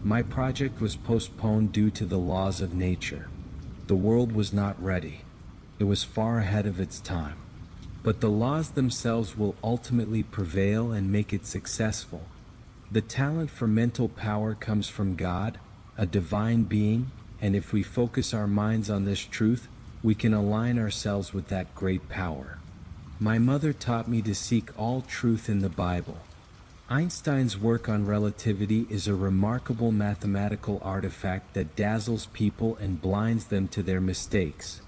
My project was postponed due to the laws of nature. The world was not ready. It was far ahead of its time. But the laws themselves will ultimately prevail and make it successful. The talent for mental power comes from God, a divine being, and if we focus our minds on this truth, we can align ourselves with that great power. My mother taught me to seek all truth in the Bible. Einstein's work on relativity is a remarkable mathematical artifact that dazzles people and blinds them to their mistakes.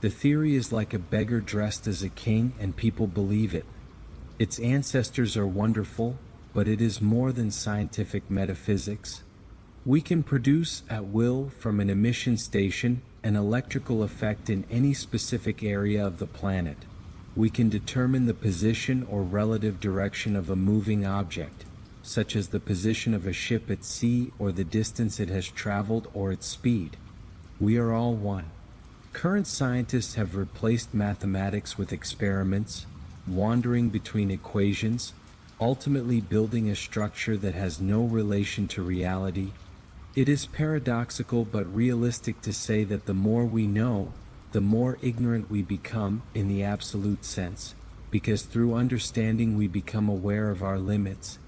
The theory is like a beggar dressed as a king, and people believe it. Its ancestors are wonderful, but it is more than scientific metaphysics. We can produce at will from an emission station an electrical effect in any specific area of the planet. We can determine the position or relative direction of a moving object, such as the position of a ship at sea or the distance it has traveled or its speed. We are all one. Current scientists have replaced mathematics with experiments, wandering between equations, ultimately building a structure that has no relation to reality. It is paradoxical but realistic to say that the more we know, the more ignorant we become in the absolute sense, because through understanding we become aware of our limits.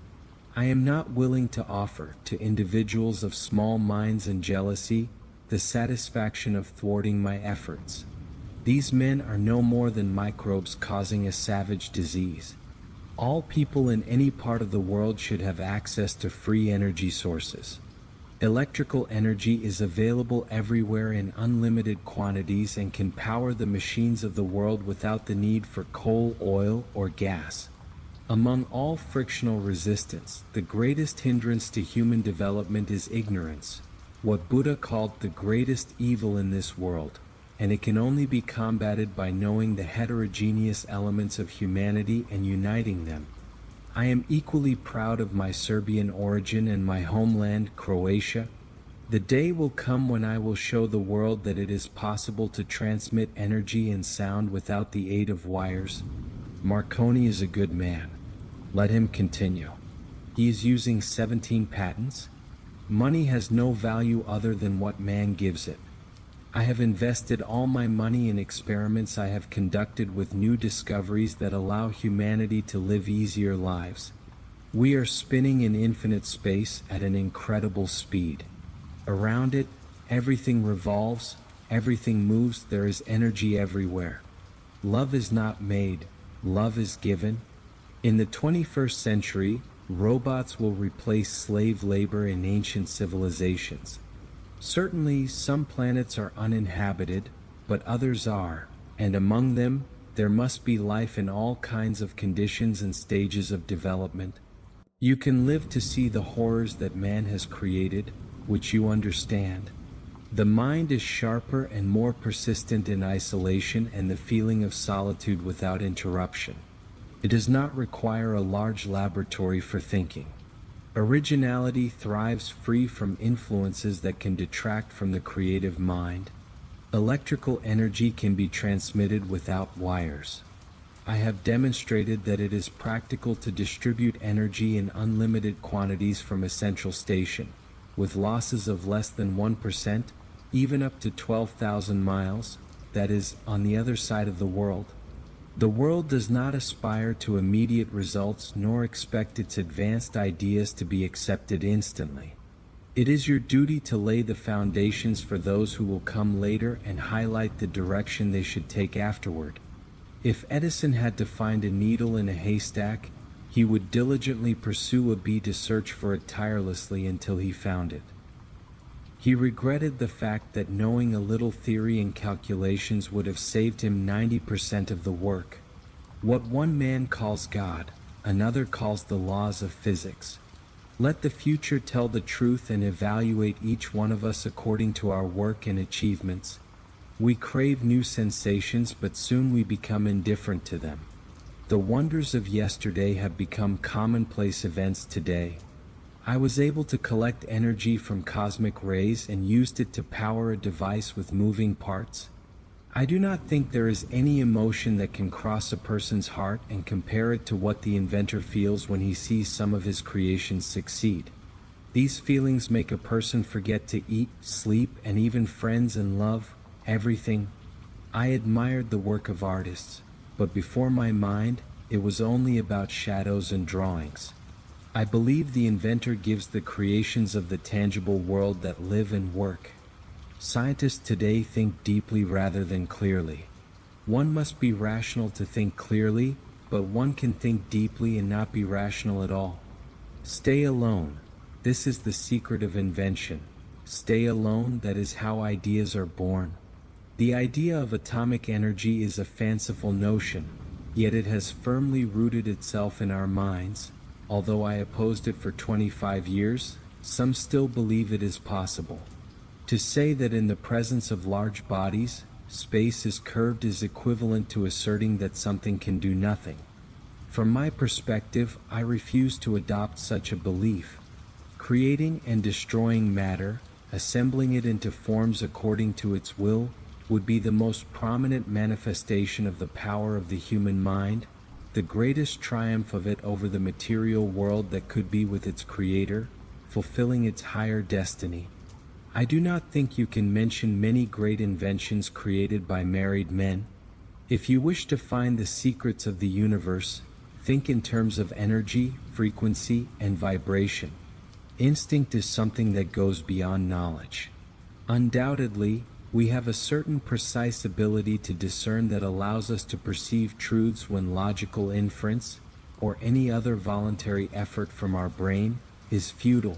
I am not willing to offer to individuals of small minds and jealousy the satisfaction of thwarting my efforts. These men are no more than microbes causing a savage disease. All people in any part of the world should have access to free energy sources. Electrical energy is available everywhere in unlimited quantities and can power the machines of the world without the need for coal, oil, or gas. Among all frictional resistance, the greatest hindrance to human development is ignorance, what Buddha called the greatest evil in this world, and it can only be combated by knowing the heterogeneous elements of humanity and uniting them. I am equally proud of my Serbian origin and my homeland, Croatia. The day will come when I will show the world that it is possible to transmit energy and sound without the aid of wires. Marconi is a good man. Let him continue. He is using 17 patents. Money has no value other than what man gives it. I have invested all my money in experiments I have conducted with new discoveries that allow humanity to live easier lives. We are spinning in infinite space at an incredible speed. Around it, everything revolves, everything moves, there is energy everywhere. Love is not made, love is given. In the 21st century, robots will replace slave labor in ancient civilizations. Certainly, some planets are uninhabited, but others are, and among them, there must be life in all kinds of conditions and stages of development. You can live to see the horrors that man has created, which you understand. The mind is sharper and more persistent in isolation and the feeling of solitude without interruption. It does not require a large laboratory for thinking. Originality thrives free from influences that can detract from the creative mind. Electrical energy can be transmitted without wires. I have demonstrated that it is practical to distribute energy in unlimited quantities from a central station, with losses of less than 1%, even up to 12,000 miles, that is, on the other side of the world. The world does not aspire to immediate results nor expect its advanced ideas to be accepted instantly. It is your duty to lay the foundations for those who will come later and highlight the direction they should take afterward. If Edison had to find a needle in a haystack, he would diligently pursue a bee to search for it tirelessly until he found it. He regretted the fact that knowing a little theory and calculations would have saved him 90% of the work. What one man calls God, another calls the laws of physics. Let the future tell the truth and evaluate each one of us according to our work and achievements. We crave new sensations, but soon we become indifferent to them. The wonders of yesterday have become commonplace events today. I was able to collect energy from cosmic rays and used it to power a device with moving parts. I do not think there is any emotion that can cross a person's heart and compare it to what the inventor feels when he sees some of his creations succeed. These feelings make a person forget to eat, sleep, and even friends and love, everything. I admired the work of artists, but before my mind, it was only about shadows and drawings. I believe the inventor gives the creations of the tangible world that live and work. Scientists today think deeply rather than clearly. One must be rational to think clearly, but one can think deeply and not be rational at all. Stay alone. This is the secret of invention. Stay alone, that is how ideas are born. The idea of atomic energy is a fanciful notion, yet it has firmly rooted itself in our minds. Although I opposed it for 25 years, some still believe it is possible. To say that in the presence of large bodies, space is curved is equivalent to asserting that something can do nothing. From my perspective, I refuse to adopt such a belief. Creating and destroying matter, assembling it into forms according to its will, would be the most prominent manifestation of the power of the human mind, the greatest triumph of it over the material world that could be with its creator, fulfilling its higher destiny. I do not think you can mention many great inventions created by married men. If you wish to find the secrets of the universe, think in terms of energy, frequency, and vibration. Instinct is something that goes beyond knowledge. Undoubtedly, we have a certain precise ability to discern that allows us to perceive truths when logical inference, or any other voluntary effort from our brain, is futile.